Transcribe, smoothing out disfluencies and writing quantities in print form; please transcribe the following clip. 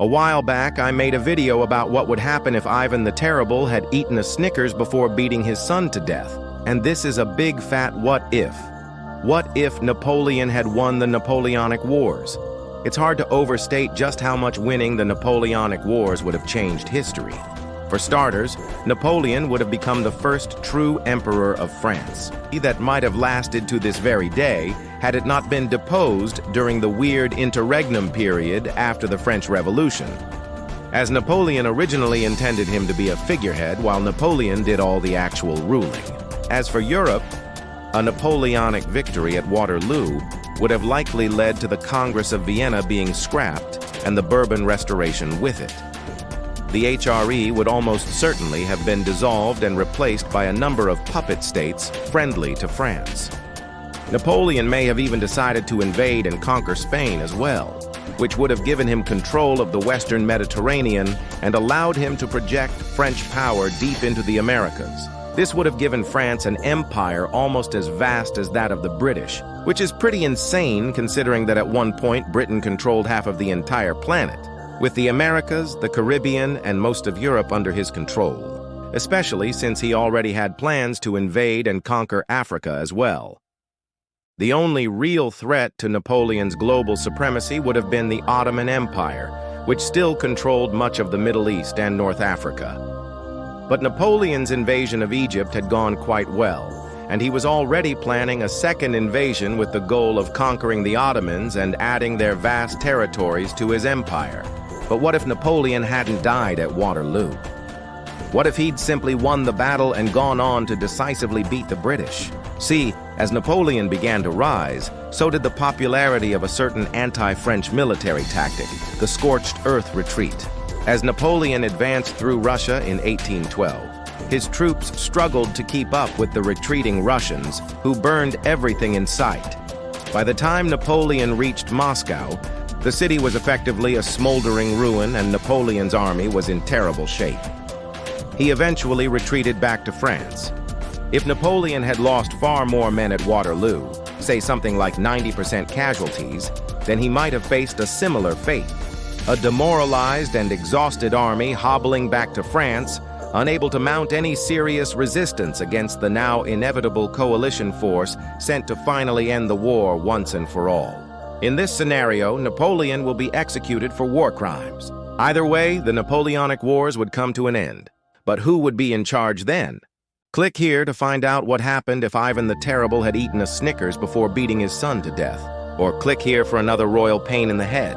A while back, I made a video about what would happen if Ivan the Terrible had eaten a Snickers before beating his son to death. And this is a big fat what if. What if Napoleon had won the Napoleonic Wars? It's hard to overstate just how much winning the Napoleonic Wars would have changed history. For starters, Napoleon would have become the first true emperor of France. That might have lasted to this very day had it not been deposed during the weird interregnum period after the French Revolution, as Napoleon originally intended him to be a figurehead while Napoleon did all the actual ruling. As for Europe, a Napoleonic victory at Waterloo would have likely led to the Congress of Vienna being scrapped and the Bourbon Restoration with it. The HRE would almost certainly have been dissolved and replaced by a number of puppet states friendly to France. Napoleon may have even decided to invade and conquer Spain as well, which would have given him control of the Western Mediterranean and allowed him to project French power deep into the Americas. This would have given France an empire almost as vast as that of the British, which is pretty insane considering that at one point Britain controlled half of the entire planet, with the Americas, the Caribbean, and most of Europe under his control, especially since he already had plans to invade and conquer Africa as well. The only real threat to Napoleon's global supremacy would have been the Ottoman Empire, which still controlled much of the Middle East and North Africa. But Napoleon's invasion of Egypt had gone quite well, and he was already planning a second invasion with the goal of conquering the Ottomans and adding their vast territories to his empire. But what if Napoleon hadn't died at Waterloo? What if he'd simply won the battle and gone on to decisively beat the British? See, as Napoleon began to rise, so did the popularity of a certain anti-French military tactic, the scorched earth retreat. As Napoleon advanced through Russia in 1812, his troops struggled to keep up with the retreating Russians, who burned everything in sight. By the time Napoleon reached Moscow, the city was effectively a smoldering ruin and Napoleon's army was in terrible shape. He eventually retreated back to France. If Napoleon had lost far more men at Waterloo, say something like 90% casualties, then he might have faced a similar fate. A demoralized and exhausted army hobbling back to France, unable to mount any serious resistance against the now inevitable coalition force sent to finally end the war once and for all. In this scenario, Napoleon will be executed for war crimes. Either way, the Napoleonic Wars would come to an end. But who would be in charge then? Click here to find out what happened if Ivan the Terrible had eaten a Snickers before beating his son to death. Or click here for another royal pain in the head.